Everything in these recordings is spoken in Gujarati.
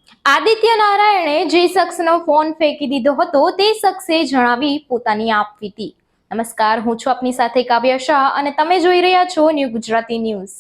આદિત્ય નારાયણે જે શખ્સનો ફોન ફેંકી દીધો હતો તે શખ્સે જણાવી પોતાની આપવીતી। નમસ્કાર, હું છું આપની સાથે કાવ્ય શાહ અને તમે જોઈ રહ્યા છો new Gujarati news.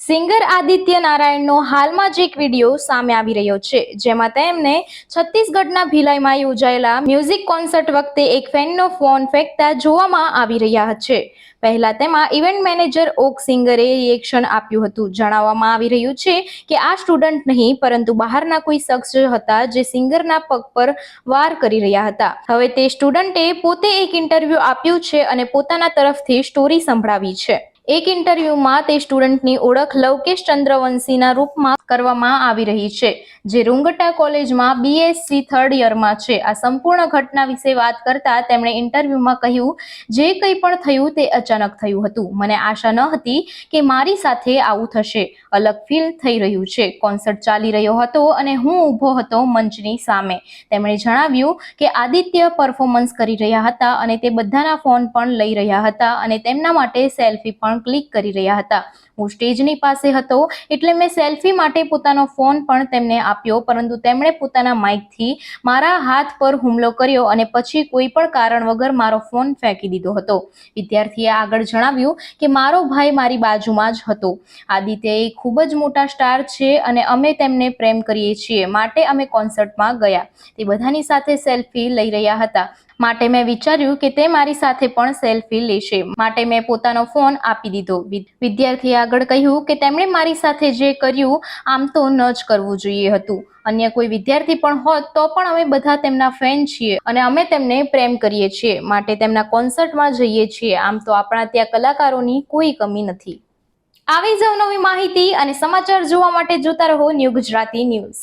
Singer Aditya નારાયણનો હાલમાં જ એક વિડીયો સામે આવી રહ્યો છે, જેમાં તેમને છત્તીસગઢના ભિલાઈમાં યોજાયેલા મ્યુઝિક કોન્સર્ટ વખતે એક ફેનનો ફોન ફેંકતા જોવામાં આવી રહ્યા છે। પહેલા તેમાં ઇવેન્ટ મેનેજર ઓક સિંગરે રિએક્શન આપ્યું હતું। જણાવવામાં આવી રહ્યું છે કે આ સ્ટુડન્ટ નહીં પરંતુ બહારના કોઈ શખ્સ હતા જે સિંગરના પગ પર વાર કરી રહ્યા હતા। હવે તે સ્ટુડન્ટે પોતે એક ઇન્ટરવ્યૂ આપ્યું છે અને પોતાના તરફથી સ્ટોરી સંભળાવી છે। એક ઇન્ટરવ્યુમાં તે સ્ટુડન્ટની ઓળખ લવકેશ ચંદ્રવંશીના રૂપમાં કરવામાં આવી રહી છે, જે રૂંગટા કોલેજમાં BSc થર્ડ યરમાં છે। આ સંપૂર્ણ ઘટના વિશે વાત કરતા તેમણે ઇન્ટરવ્યુમાં કહ્યું, જે કંઈ પણ થયું તે અચાનક થયું હતું। મને આશા ન હતી કે મારી સાથે આવું થશે। અલગ ફીલ થઈ રહ્યું છે। કોન્સર્ટ ચાલી રહ્યો હતો અને હું ઊભો હતો મંચની સામે। તેમણે જણાવ્યું કે આદિત્ય પરફોર્મન્સ કરી રહ્યા હતા અને તે બધાના ફોન પણ લઈ રહ્યા હતા અને તેમના માટે સેલ્ફી પણ ક્લિક કરી રહ્યા હતા। હું સ્ટેજની પાસે હતો એટલે મેં સેલ્ફી માટે પોતાનો ફોન પણ તેમને આપ્યો, પરંતુ તેમણે પોતાના માઇકથી મારા હાથ પર હુમલો કર્યો અને પછી કોઈ પણ કારણ વગર મારો ફોન ફેંકી દીધો હતો। વિદ્યાર્થીએ આગળ જણાવ્યું કે મારો ભાઈ મારી બાજુમાં જ હતો। આદિત્ય એક ખૂબ જ મોટા સ્ટાર છે અને અમે તેમને પ્રેમ કરીએ છીએ, માટે અમે કોન્સર્ટમાં ગયા। તે બધાની સાથે સેલ્ફી લઈ રહ્યા હતા, માટે મેં વિચાર્યું કે તે મારી સાથે પણ સેલ્ફી લેશે, માટે મેં પોતાનો ફોન આપી દીધો। વિદ્યાર્થીએ આગળ કહ્યું કે તેમણે મારી સાથે જે કર્યું આમ તો ન જ કરવું જોઈએ હતું। અન્ય કોઈ વિદ્યાર્થી પણ હોત તો પણ અમે બધા તેમના ફેન છીએ અને અમે તેમને પ્રેમ કરીએ છીએ, માટે તેમના કોન્સર્ટમાં જઈએ છીએ। આમ તો આપણા ત્યાં કલાકારોની કોઈ કમી નથી। આવી જ નવી માહિતી અને સમાચાર જોવા માટે જોતા રહો ન્યૂ ગુજરાતી ન્યૂઝ।